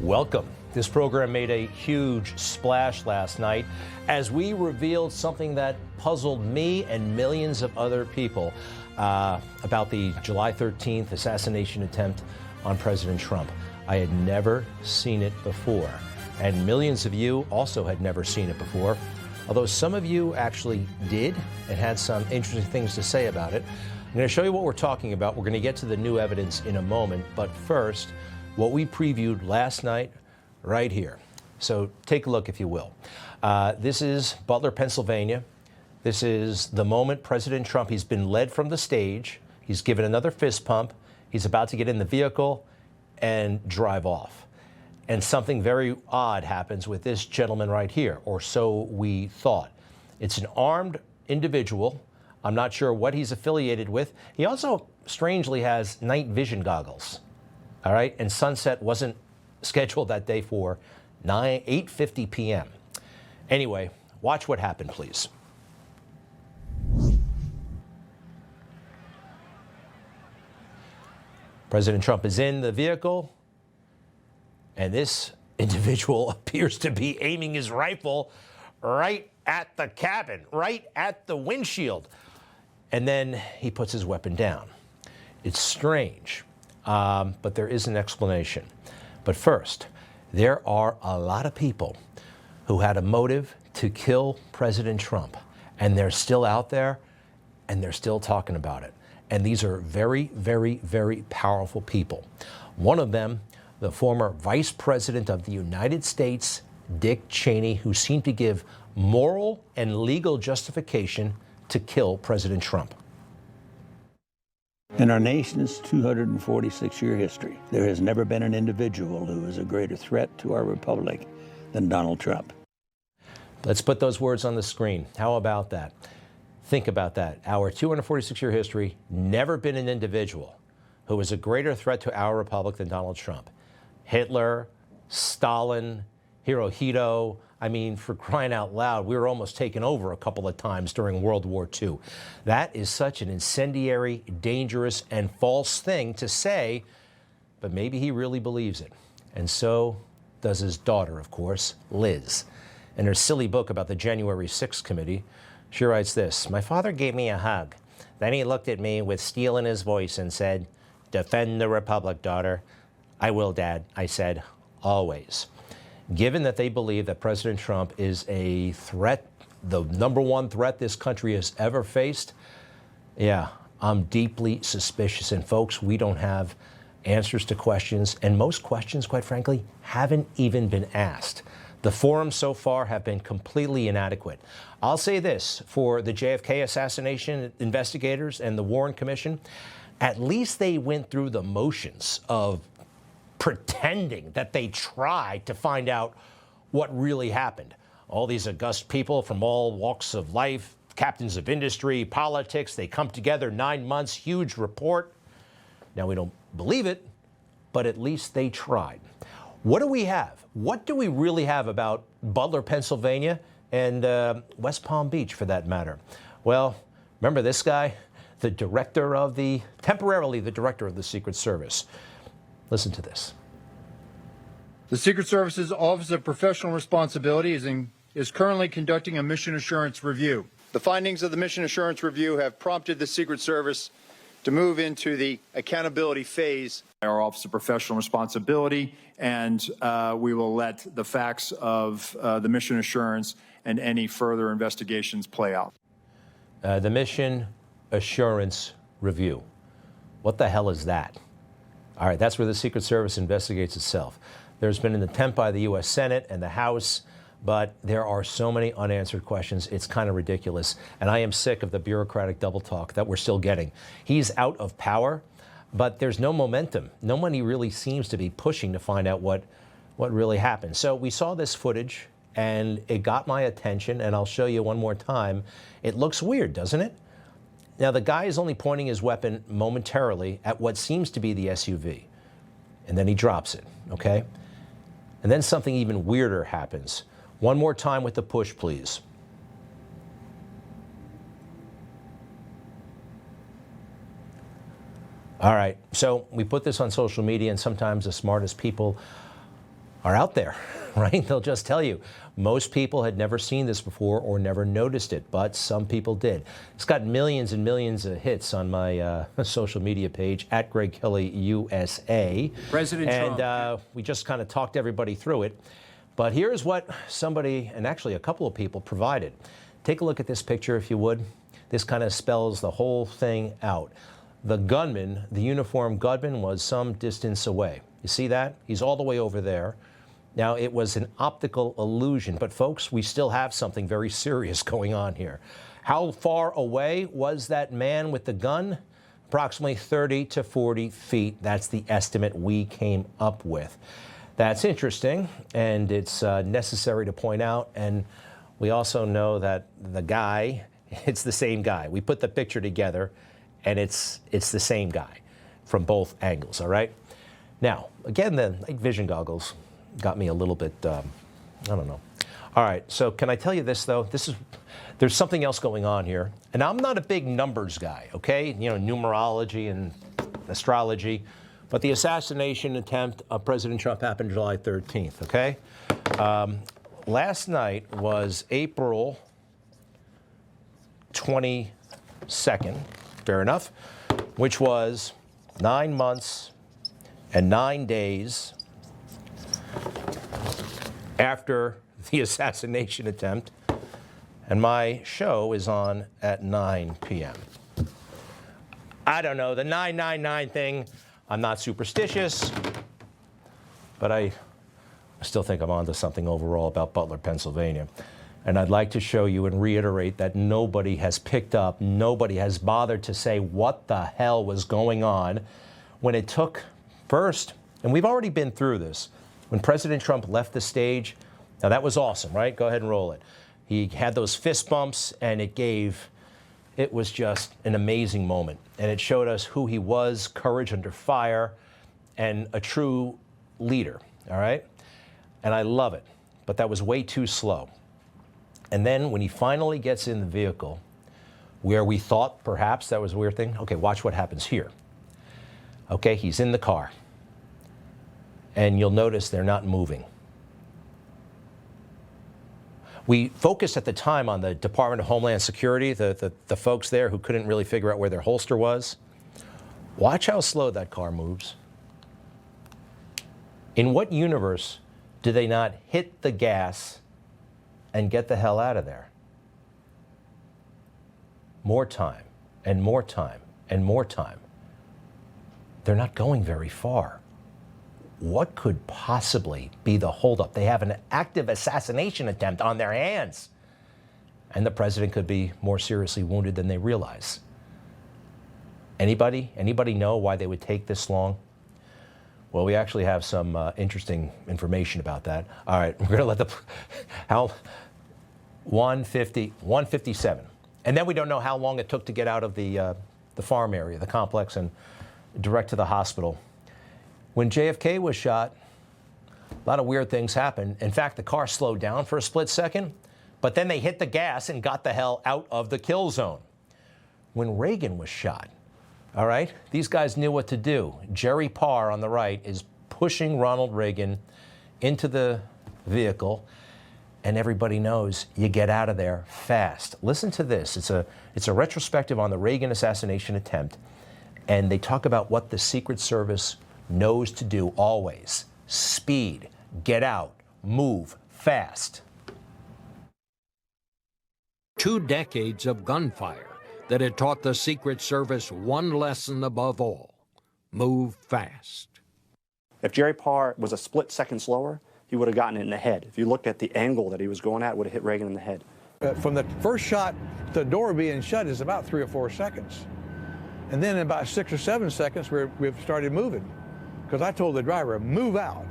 Welcome. This program made a huge splash last night as we revealed something that puzzled me and millions of other people about the July 13th assassination attempt on President Trump. I had never seen it before, and millions of you also had never seen it before, although some of you actually did and had some interesting things to say about it. I'm going to show you what we're talking about. We're going to get to the new evidence in a moment, but first, what we previewed last night right here. So take a look, if you will. This is Butler, Pennsylvania. This is the moment President Trump, he's been led from the stage. He's given another fist pump. He's about to get in the vehicle and drive off. And something very odd happens with this gentleman right here, or so we thought. It's an armed individual. I'm not sure what he's affiliated with. He also strangely has night vision goggles. All right, and sunset wasn't scheduled that day for 8:50 p.m. Anyway, watch what happened, please. President Trump is in the vehicle, and this individual appears to be aiming his rifle right at the cabin, right at the windshield. And then he puts his weapon down. It's strange. But there is an explanation. But first, there are a lot of people who had a motive to kill President Trump, and they're still out there, and they're still talking about it. And these are very, very, very powerful people. One of them, the former Vice President of the United States, Dick Cheney, who seemed to give moral and legal justification to kill President Trump. In our nation's 246-year history, there has never been an individual who is a greater threat to our republic than Donald Trump. Let's put those words on the screen. How about that? Think about that. Our 246-year history, never been an individual who is a greater threat to our republic than Donald Trump. Hitler, Stalin, Hirohito. I mean, for crying out loud, we were almost taken over a couple of times during World War II. That is such an incendiary, dangerous, and false thing to say, but maybe he really believes it. And so does his daughter, of course, Liz. In her silly book about the January 6th committee, she writes this: "My father gave me a hug. Then he looked at me with steel in his voice and said, 'Defend the Republic, daughter.' 'I will, Dad,' I said, 'always.'" Given that they believe that President Trump is a threat, the #1 threat this country has ever faced, yeah, I'm deeply suspicious. And folks, we don't have answers to questions, and most questions, quite frankly, haven't even been asked. The forums so far have been completely inadequate. I'll say this, for the JFK assassination investigators and the Warren Commission, at least they went through the motions of pretending that they tried to find out what really happened. All these august people from all walks of life, captains of industry, politics, they come together, 9 months, huge report. Now, we don't believe it, but at least they tried. What do we have? What do we really have about Butler, Pennsylvania, and West Palm Beach, for that matter? Well, remember this guy? Temporarily the director of the Secret Service. Listen to this. The Secret Service's Office of Professional Responsibility is currently conducting a mission assurance review. The findings of the mission assurance review have prompted the Secret Service to move into the accountability phase. Our Office of Professional Responsibility, and we will let the facts of the mission assurance and any further investigations play out. The mission assurance review. What the hell is that? All right, that's where the Secret Service investigates itself. There's been an attempt by the U.S. Senate and the House, but there are so many unanswered questions, it's kind of ridiculous. And I am sick of the bureaucratic double talk that we're still getting. He's out of power, but there's no momentum. Nobody really seems to be pushing to find out what really happened. So we saw this footage, and it got my attention, and I'll show you one more time. It looks weird, doesn't it? Now, the guy is only pointing his weapon momentarily at what seems to be the SUV, and then he drops it, okay? And then something even weirder happens. One more time with the push, please. All right, so we put this on social media, and sometimes the smartest people are out there, right? They'll just tell you. Most people had never seen this before or never noticed it, but some people did. It's got millions and millions of hits on my social media page, at Greg Kelly USA. President Trump. And we just kind of talked everybody through it. But here's what somebody, and actually a couple of people, provided. Take a look at this picture, if you would. This kind of spells the whole thing out. The gunman, the uniformed gunman, was some distance away. You see that? He's all the way over there. Now, it was an optical illusion, but folks, we still have something very serious going on here. How far away was that man with the gun? Approximately 30 to 40 feet. That's the estimate we came up with. That's interesting, and it's necessary to point out. And we also know that the guy, it's the same guy. We put the picture together, and it's the same guy from both angles, all right? Now, again, the night vision goggles got me a little bit, I don't know. All right, so can I tell you this, though? There's something else going on here. And I'm not a big numbers guy, okay? You know, numerology and astrology. But the assassination attempt of President Trump happened July 13th, okay? Last night was April 22nd, fair enough, which was 9 months and 9 days after the assassination attempt, and my show is on at 9 p.m. I don't know, the 999 thing, I'm not superstitious, but I still think I'm onto something overall about Butler, Pennsylvania. And I'd like to show you and reiterate that nobody has picked up, nobody has bothered to say what the hell was going on when it took first, and we've already been through this, when President Trump left the stage. Now, that was awesome, right? Go ahead and roll it. He had those fist bumps, and it was just an amazing moment. And it showed us who he was, courage under fire, and a true leader, all right? And I love it, but that was way too slow. And then when he finally gets in the vehicle, where we thought perhaps that was a weird thing, okay, watch what happens here. Okay, he's in the car. And you'll notice they're not moving. We focused at the time on the Department of Homeland Security, the folks there who couldn't really figure out where their holster was. Watch how slow that car moves. In what universe do they not hit the gas and get the hell out of there? More time and more time and more time. They're not going very far. What could possibly be the holdup? They have an active assassination attempt on their hands, and the president could be more seriously wounded than they realize. Anybody know why they would take this long? Well, we actually have some interesting information about that. All right, we're going to let 157. And then we don't know how long it took to get out of the farm area, the complex, and direct to the hospital. When JFK was shot, a lot of weird things happened. In fact, the car slowed down for a split second, but then they hit the gas and got the hell out of the kill zone. When Reagan was shot, all right, these guys knew what to do. Jerry Parr on the right is pushing Ronald Reagan into the vehicle, and everybody knows you get out of there fast. Listen to this. It's a retrospective on the Reagan assassination attempt, and they talk about what the Secret Service knows to do always. Speed, get out, move fast. 2 decades of gunfire that had taught the Secret Service one lesson above all: move fast. If Jerry Parr was a split second slower, he would have gotten it in the head. If you looked at the angle that he was going at, it would have hit Reagan in the head. From the first shot to the door being shut is about 3 or 4 seconds. And then in about 6 or 7 seconds, we've started moving. Because I told the driver, move out.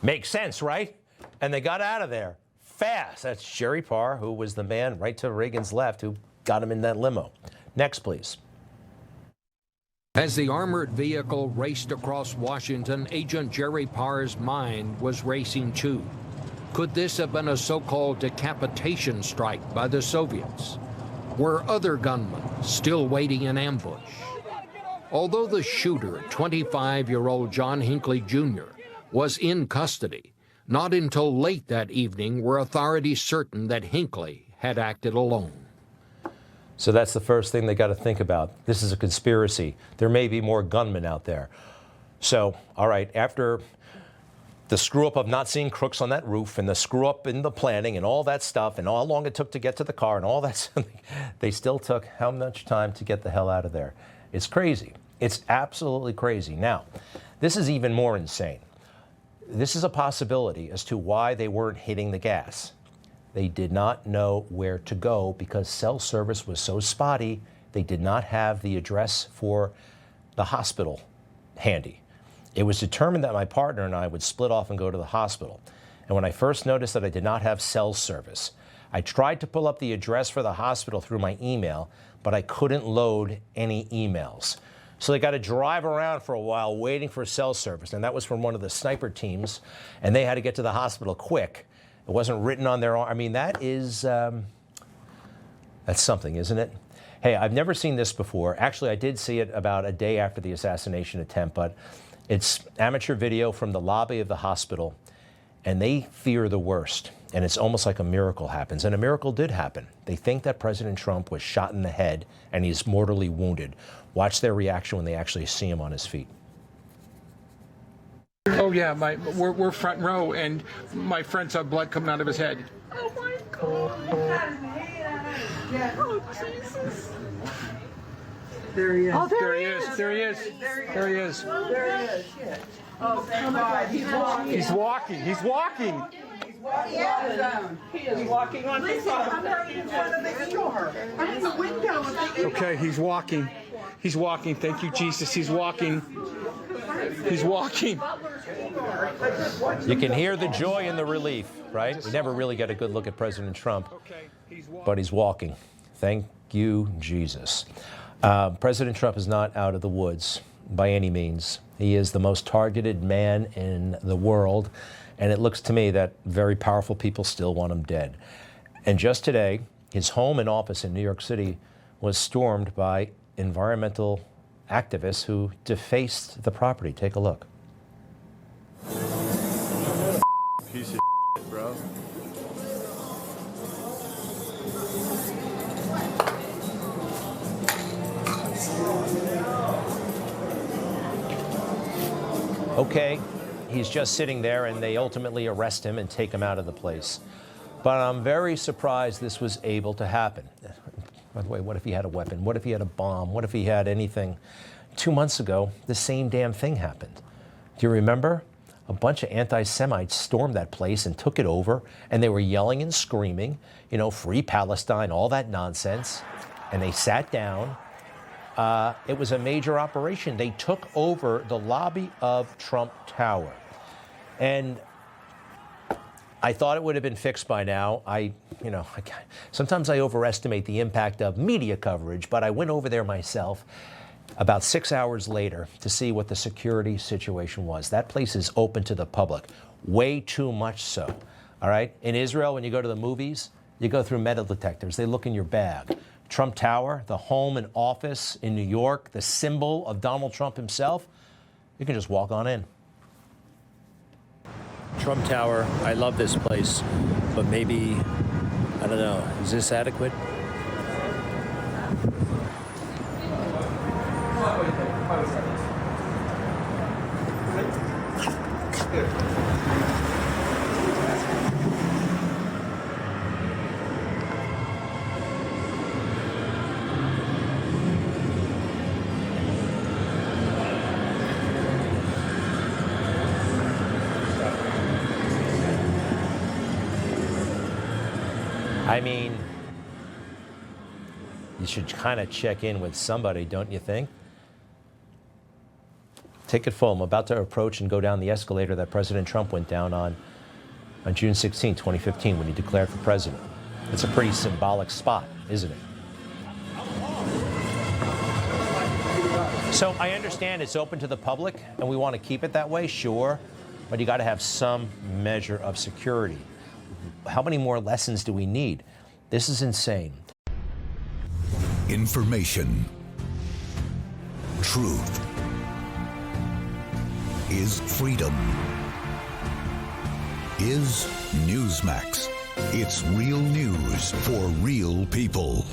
Makes sense, right? And they got out of there fast. That's Jerry Parr, who was the man right to Reagan's left who got him in that limo. Next, please. As the armored vehicle raced across Washington, Agent Jerry Parr's mind was racing too. Could this have been a so-called decapitation strike by the Soviets? Were other gunmen still waiting in ambush? Although the shooter, 25-year-old John Hinckley Jr., was in custody. Not until late that evening were authorities certain that Hinckley had acted alone. So that's the first thing they got to think about. This is a conspiracy. There may be more gunmen out there. So, all right, after the screw up of not seeing crooks on that roof and the screw up in the planning and all that stuff and how long it took to get to the car and all that, they still took how much time to get the hell out of there? It's crazy. It's absolutely crazy. Now, this is even more insane. This is a possibility as to why they weren't hitting the gas. They did not know where to go because cell service was so spotty, they did not have the address for the hospital handy. It was determined that my partner and I would split off and go to the hospital. And when I first noticed that I did not have cell service, I tried to pull up the address for the hospital through my email, but I couldn't load any emails. So they got to drive around for a while waiting for cell service. And that was from one of the sniper teams, and they had to get to the hospital quick. It wasn't written on their arm. I mean, that is, that's something, isn't it? Hey, I've never seen this before. Actually, I did see it about a day after the assassination attempt, but it's amateur video from the lobby of the hospital, and they fear the worst. And it's almost like a miracle happens. And a miracle did happen. They think that President Trump was shot in the head and he's mortally wounded. Watch their reaction when they actually see him on his feet. Oh yeah, we're front row, and my friend saw blood coming out of his head. Oh my God! Oh Jesus! There he is. Oh, there he is. There he is. There he is. There he is. Oh, thank God! He's walking. He's walking. He is walking on his own. I'm right in front of the door. I'm in the window. Okay, he's walking. He's walking. Thank you, Jesus. He's walking. He's walking. You can hear the joy and the relief, right? We never really get a good look at President Trump, but he's walking. Thank you, Jesus. President Trump is not out of the woods by any means. He is the most targeted man in the world, and it looks to me that very powerful people still want him dead. And just today, his home and office in New York City was stormed by environmental activists who defaced the property. Take a look. Piece of shit, bro. Okay, he's just sitting there and they ultimately arrest him and take him out of the place. But I'm very surprised this was able to happen. By the way, what if he had a weapon? What if he had a bomb? What if he had anything? 2 months ago, the same damn thing happened. Do you remember? A bunch of anti-Semites stormed that place and took it over, and they were yelling and screaming, you know, free Palestine, all that nonsense. And they sat down. It was a major operation. They took over the lobby of Trump Tower. And I thought it would have been fixed by now. Sometimes I overestimate the impact of media coverage, but I went over there myself about 6 hours later to see what the security situation was. That place is open to the public, way too much so, all right? In Israel, when you go to the movies, you go through metal detectors. They look in your bag. Trump Tower, the home and office in New York, the symbol of Donald Trump himself, you can just walk on in. Trump Tower, I love this place, but maybe, I don't know, is this adequate? I mean, you should kind of check in with somebody, don't you think? Ticket full. I'm about to approach and go down the escalator that President Trump went down on June 16, 2015, when he declared for president. It's a pretty symbolic spot, isn't it? So I understand it's open to the public, and we want to keep it that way, sure, but you got to have some measure of security. How many more lessons do we need? This is insane. Information. Truth is freedom. is Newsmax. It's real news for real people.